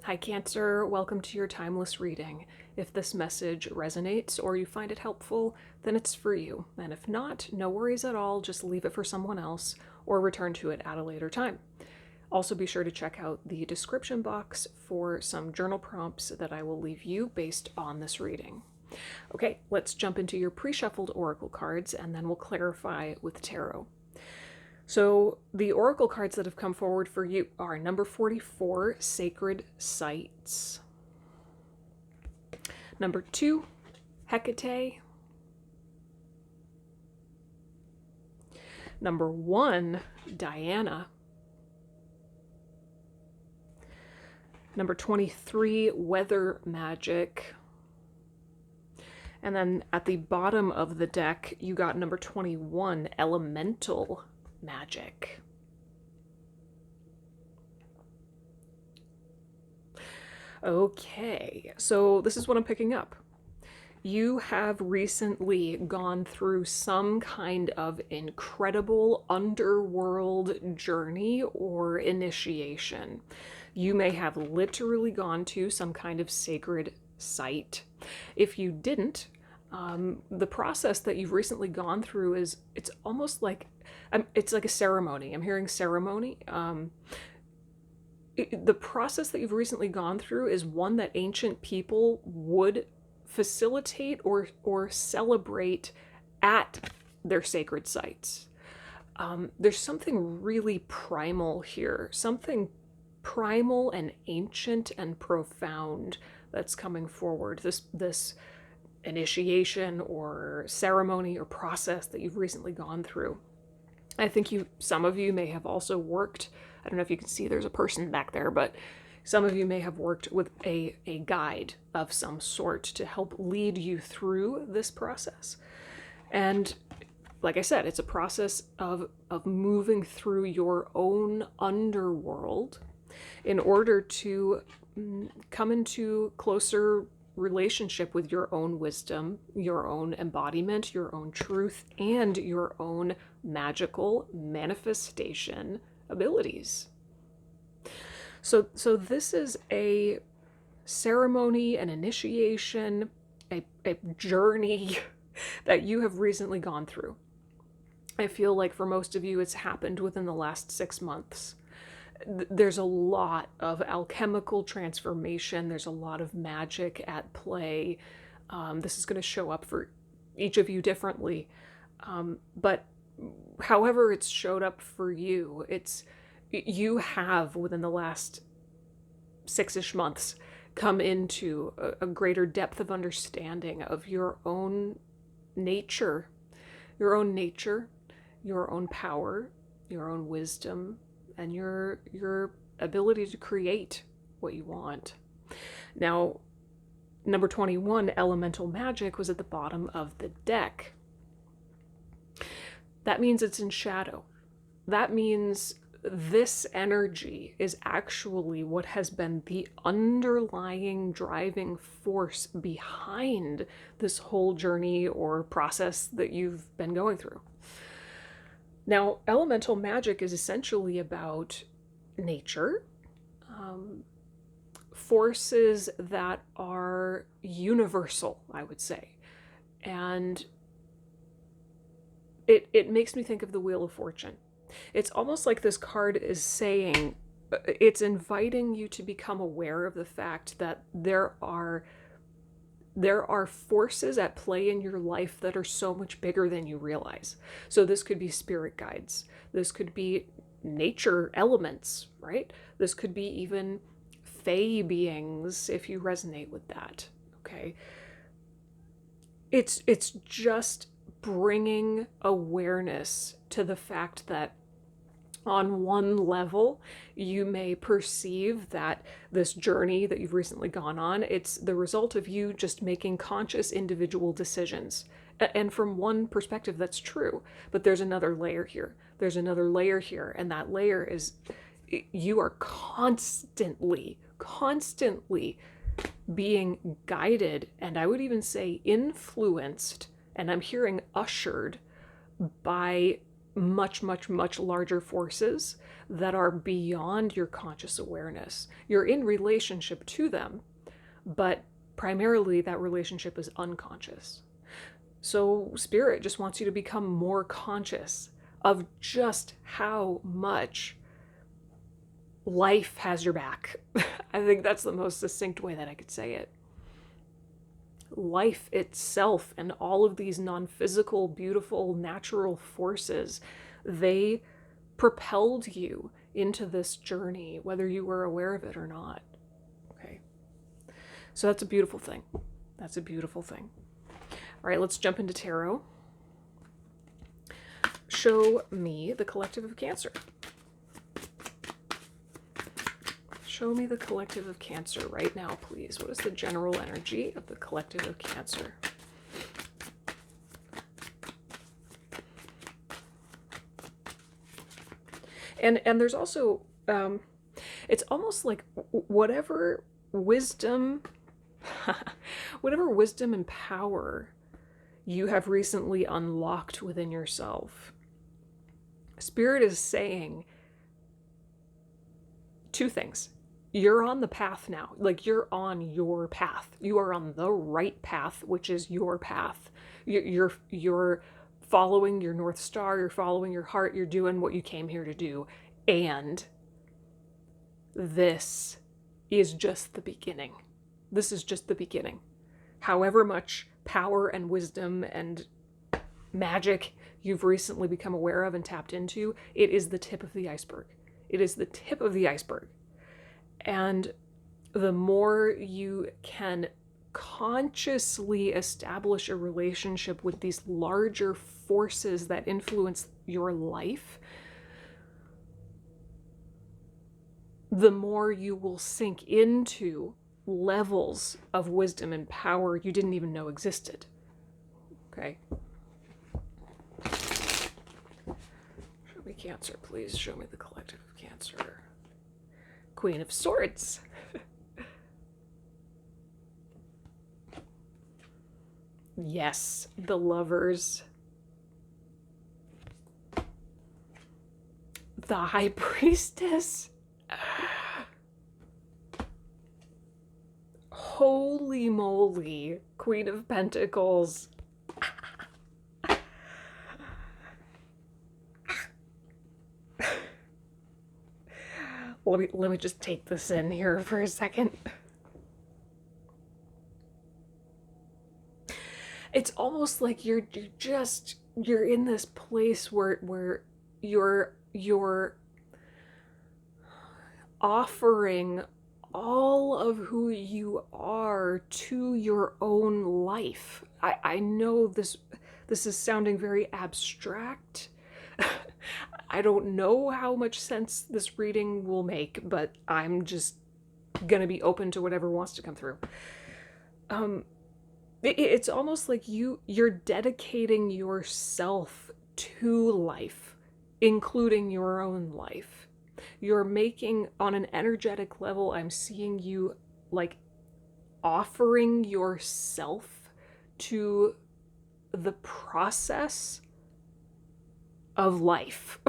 Hi Cancer, welcome to your timeless reading. If this message resonates or you find it helpful, then it's for you. And if not, no worries at all, just leave it for someone else or return to it at a later time. Also be sure to check out the description box for some journal prompts that I will leave you based on this reading. Okay, let's jump into your pre-shuffled oracle cards and then we'll clarify with tarot. So the oracle cards that have come forward for you are number 44, Sacred Sites. Number 2, Hecate. Number 1, Diana. Number 23, Weather Magic. And then at the bottom of the deck, you got number 21, Elemental Magic. Okay, so this is what I'm picking up. You have recently gone through some kind of incredible underworld journey or initiation. You may have literally gone to some kind of sacred site. If you didn't, the process that you've recently gone through it's almost like, it's like a ceremony. I'm hearing ceremony. The process that you've recently gone through is one that ancient people would facilitate or celebrate at their sacred sites. There's something really primal here, something primal and ancient and profound that's coming forward. This initiation or ceremony or process that you've recently gone through. I think some of you may have also worked, I don't know if you can see there's a person back there, but some of you may have worked with a guide of some sort to help lead you through this process. And like I said, it's a process of moving through your own underworld in order to come into closer relationship with your own wisdom, your own embodiment, your own truth, and your own magical manifestation abilities. So this is a ceremony, an initiation, a journey that you have recently gone through. I feel like for most of you, it's happened within the last 6 months. There's a lot of alchemical transformation. There's a lot of magic at play. This is going to show up for each of you differently. But however it's showed up for you, you have within the last 6-ish months come into a greater depth of understanding of your own nature, your own power, your own wisdom, and your ability to create what you want. Now, number 21, Elemental Magic, was at the bottom of the deck. That means it's in shadow. That means this energy is actually what has been the underlying driving force behind this whole journey or process that you've been going through. Now, elemental magic is essentially about nature, forces that are universal, I would say. And it makes me think of the Wheel of Fortune. It's almost like this card is saying, it's inviting you to become aware of the fact that there are forces at play in your life that are so much bigger than you realize. So this could be spirit guides. This could be nature elements, right? This could be even fae beings, if you resonate with that, okay? It's just bringing awareness to the fact that on one level, you may perceive that this journey that you've recently gone on, it's the result of you just making conscious individual decisions. And from one perspective, that's true. But there's another layer here. There's another layer here. And that layer is you are constantly being guided, and I would even say influenced, and I'm hearing ushered by much, much, much larger forces that are beyond your conscious awareness. You're in relationship to them, but primarily that relationship is unconscious. So Spirit just wants you to become more conscious of just how much life has your back. I think that's the most succinct way that I could say it. Life itself and all of these non-physical, beautiful, natural forces, they propelled you into this journey, whether you were aware of it or not. Okay. So that's a beautiful thing. That's a beautiful thing. All right, let's jump into tarot. Show me the collective of Cancer. Show me the collective of Cancer right now, please. What is the general energy of the collective of Cancer? And there's also, it's almost like whatever wisdom and power you have recently unlocked within yourself, Spirit is saying two things. You're on the path now. Like, you're on your path. You are on the right path, which is your path. You're following your North Star. You're following your heart. You're doing what you came here to do. And this is just the beginning. This is just the beginning. However much power and wisdom and magic you've recently become aware of and tapped into, it is the tip of the iceberg. It is the tip of the iceberg. And the more you can consciously establish a relationship with these larger forces that influence your life, the more you will sink into levels of wisdom and power you didn't even know existed. Okay? Show me Cancer, please. Show me the collective of Cancer. Queen of Swords. Yes, the Lovers. The High Priestess. Holy moly, Queen of Pentacles. Let me just take this in here for a second. It's almost like you're in this place where you're offering all of who you are to your own life. I know this is sounding very abstract. I don't know how much sense this reading will make, but I'm just gonna be open to whatever wants to come through. It's almost like you're dedicating yourself to life, including your own life. You're making, on an energetic level, I'm seeing you like offering yourself to the process of life.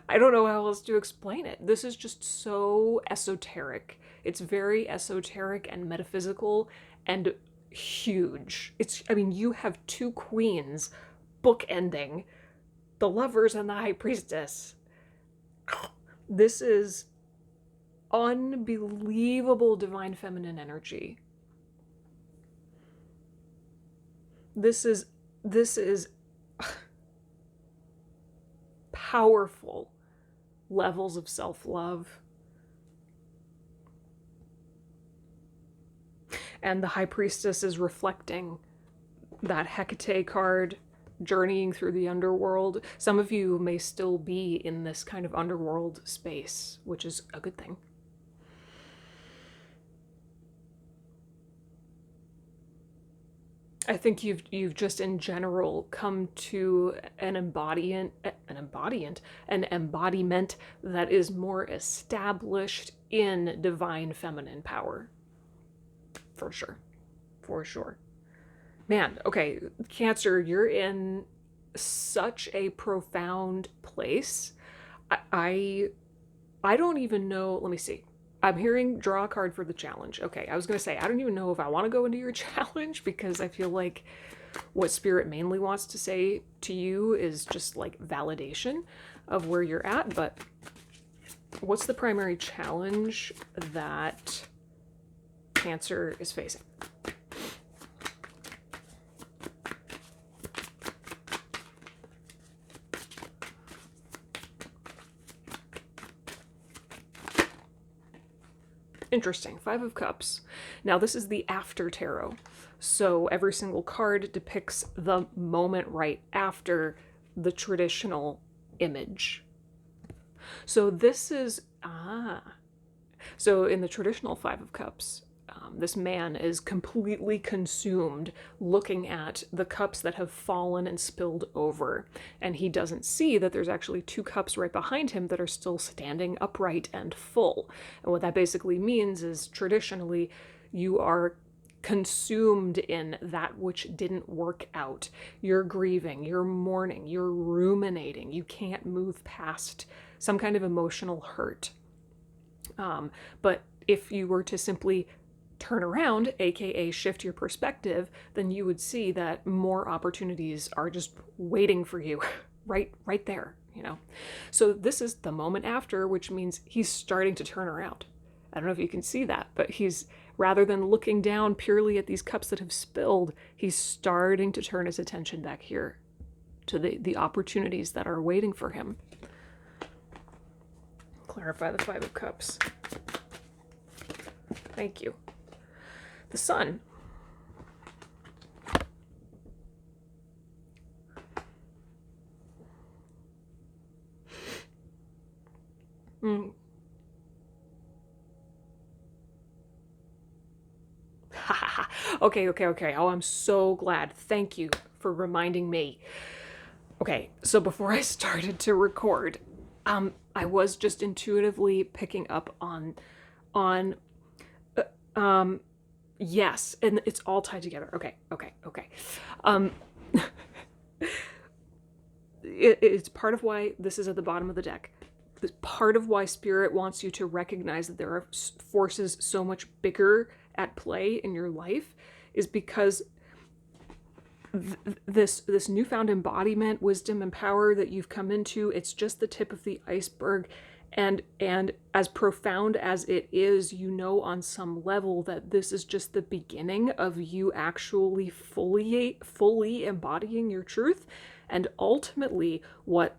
I don't know how else to explain it. This is just so esoteric. It's very esoteric and metaphysical and huge. I mean, you have two queens bookending the Lovers and the High Priestess. This is unbelievable divine feminine energy. This is powerful levels of self-love. And the High Priestess is reflecting that Hecate card, journeying through the underworld. Some of you may still be in this kind of underworld space, which is a good thing. I think you've just in general come to an embodiment that is more established in divine feminine power. For sure. Man, okay, Cancer, you're in such a profound place. I don't even know. Let me see. I'm hearing draw a card for the challenge. Okay, I was going to say, I don't even know if I want to go into your challenge, because I feel like what Spirit mainly wants to say to you is just like validation of where you're at. But what's the primary challenge that Cancer is facing? Interesting. Five of Cups. Now, this is the after tarot. So every single card depicts the moment right after the traditional image. So this is, so in the traditional Five of Cups, this man is completely consumed looking at the cups that have fallen and spilled over. And he doesn't see that there's actually two cups right behind him that are still standing upright and full. And what that basically means is, traditionally, you are consumed in that which didn't work out. You're grieving, you're mourning, you're ruminating. You can't move past some kind of emotional hurt. But if you were to simply turn around, aka shift your perspective, then you would see that more opportunities are just waiting for you right there, you know. So this is the moment after, which means he's starting to turn around. I don't know if you can see that, but he's, rather than looking down purely at these cups that have spilled, he's starting to turn his attention back here to the opportunities that are waiting for him. Clarify the Five of Cups. Thank you. The Sun. Okay. Oh, I'm so glad. Thank you for reminding me. Okay, so before I started to record, I was just intuitively picking up on yes, and it's all tied together. Okay. It's part of why this is at the bottom of the deck. It's part of why Spirit wants you to recognize that there are forces so much bigger at play in your life, is because this newfound embodiment, wisdom, and power that you've come into, it's just the tip of the iceberg. And as profound as it is, you know on some level that this is just the beginning of you actually fully embodying your truth. And ultimately, what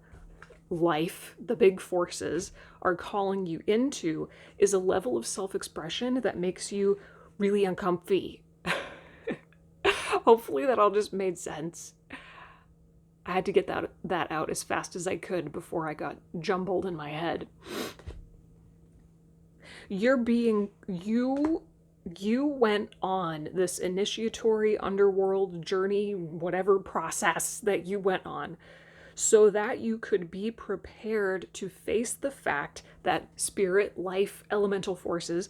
life, the big forces, are calling you into is a level of self-expression that makes you really uncomfy. Hopefully that all just made sense. I had to get that out as fast as I could before I got jumbled in my head. You went on this initiatory underworld journey, whatever process that you went on, so that you could be prepared to face the fact that spirit, life, elemental forces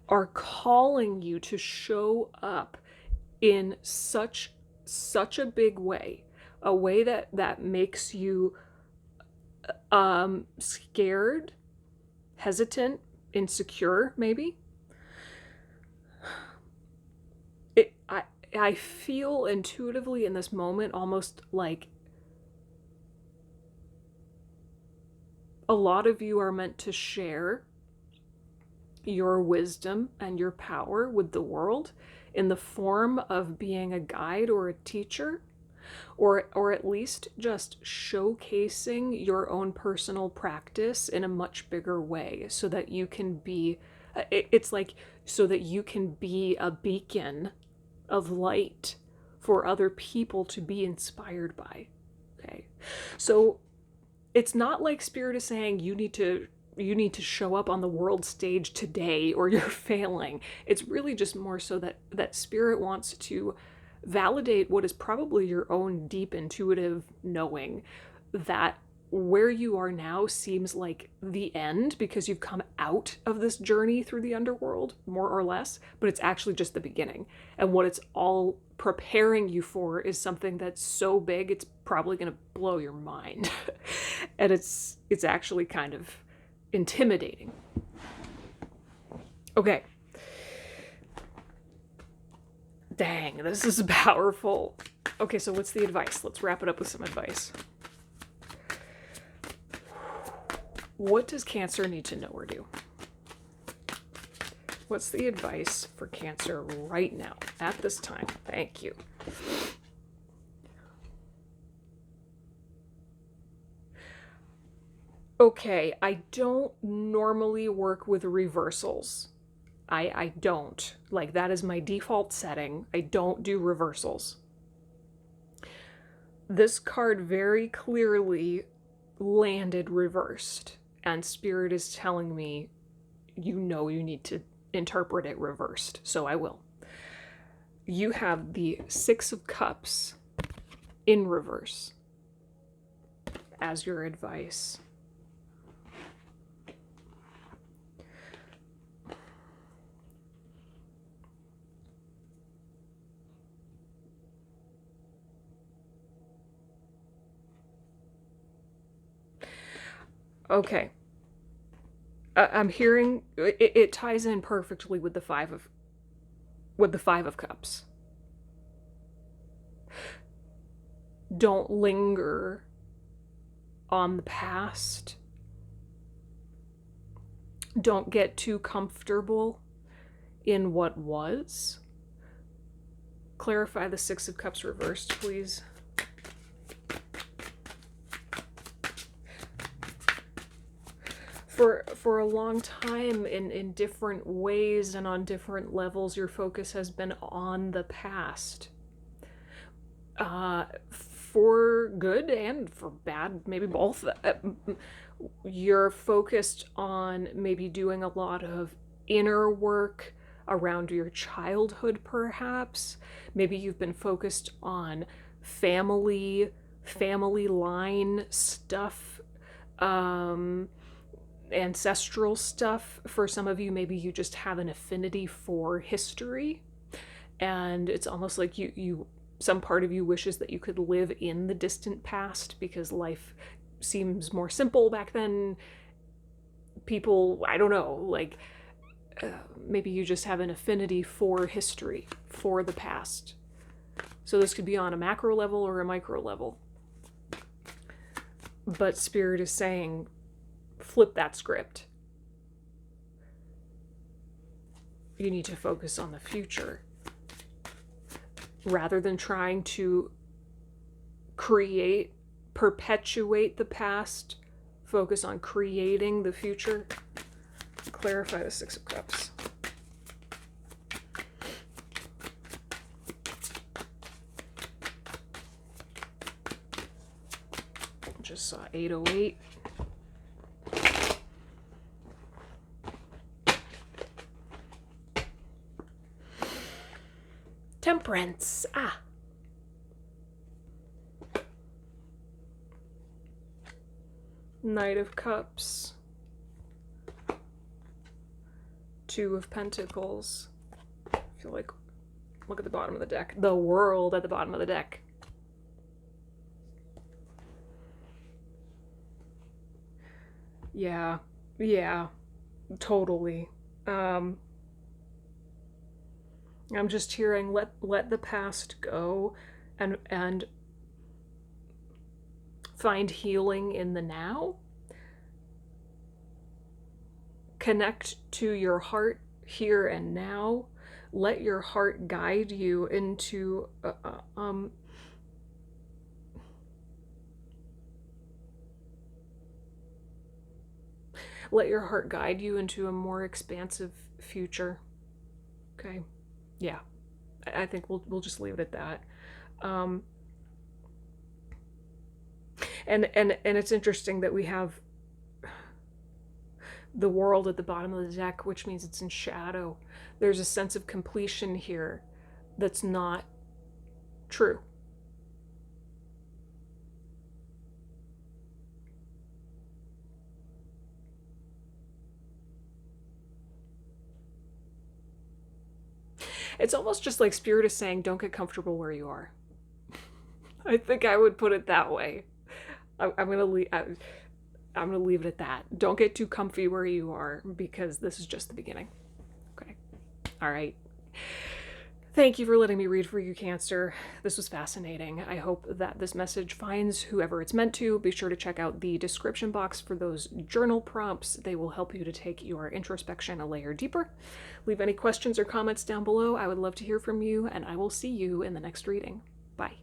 are calling you to show up in such a big way, a way that makes you scared, hesitant, insecure, maybe. I feel intuitively in this moment almost like a lot of you are meant to share your wisdom and your power with the world in the form of being a guide or a teacher, or at least just showcasing your own personal practice in a much bigger way, so that you can be, it's like, so that you can be a beacon of light for other people to be inspired by. Okay, so it's not like Spirit is saying you need to show up on the world stage today or you're failing. It's really just more so that Spirit wants to validate what is probably your own deep intuitive knowing, that where you are now seems like the end because you've come out of this journey through the underworld, more or less, but it's actually just the beginning. And what it's all preparing you for is something that's so big it's probably going to blow your mind. And it's actually kind of intimidating. Okay. Dang, this is powerful. Okay, so what's the advice? Let's wrap it up with some advice. What does Cancer need to know or do? What's the advice for Cancer right now, at this time? Thank you. Okay, I don't normally work with reversals. I don't. Like, that is my default setting. I don't do reversals. This card very clearly landed reversed, and Spirit is telling me, you need to interpret it reversed, so I will. You have the Six of Cups in reverse as your advice. Okay. I'm hearing it ties in perfectly with the Five of Cups. Don't linger on the past. Don't get too comfortable in what was. Clarify the Six of Cups reversed, please. For a long time, in different ways and on different levels, your focus has been on the past. For good and for bad, maybe both. You're focused on maybe doing a lot of inner work around your childhood, perhaps. Maybe you've been focused on family line stuff, ancestral stuff. For some of you, maybe you just have an affinity for history, and it's almost like you some part of you wishes that you could live in the distant past because life seems more simple back then. People, I don't know, like maybe you just have an affinity for history, for the past. So this could be on a macro level or a micro level. But Spirit is saying, flip that script. You need to focus on the future. Rather than trying to perpetuate the past, focus on creating the future. Clarify the Six of Cups. Just saw 808. Temperance. Knight of Cups. Two of Pentacles. I feel like, look at the bottom of the deck. The World at the bottom of the deck. Yeah, totally. I'm just hearing let the past go and find healing in the now. Connect to your heart here and now. Let your heart guide you into let your heart guide you into a more expansive future. Okay. Yeah. I think we'll just leave it at that. And it's interesting that we have the World at the bottom of the deck, which means it's in shadow. There's a sense of completion here that's not true. It's almost just like Spirit is saying, don't get comfortable where you are. I think I would put it that way. I'm gonna leave it at that. Don't get too comfy where you are, because this is just the beginning. Okay. All right. Thank you for letting me read for you, Cancer. This was fascinating. I hope that this message finds whoever it's meant to. Be sure to check out the description box for those journal prompts. They will help you to take your introspection a layer deeper. Leave any questions or comments down below. I would love to hear from you, and I will see you in the next reading. Bye.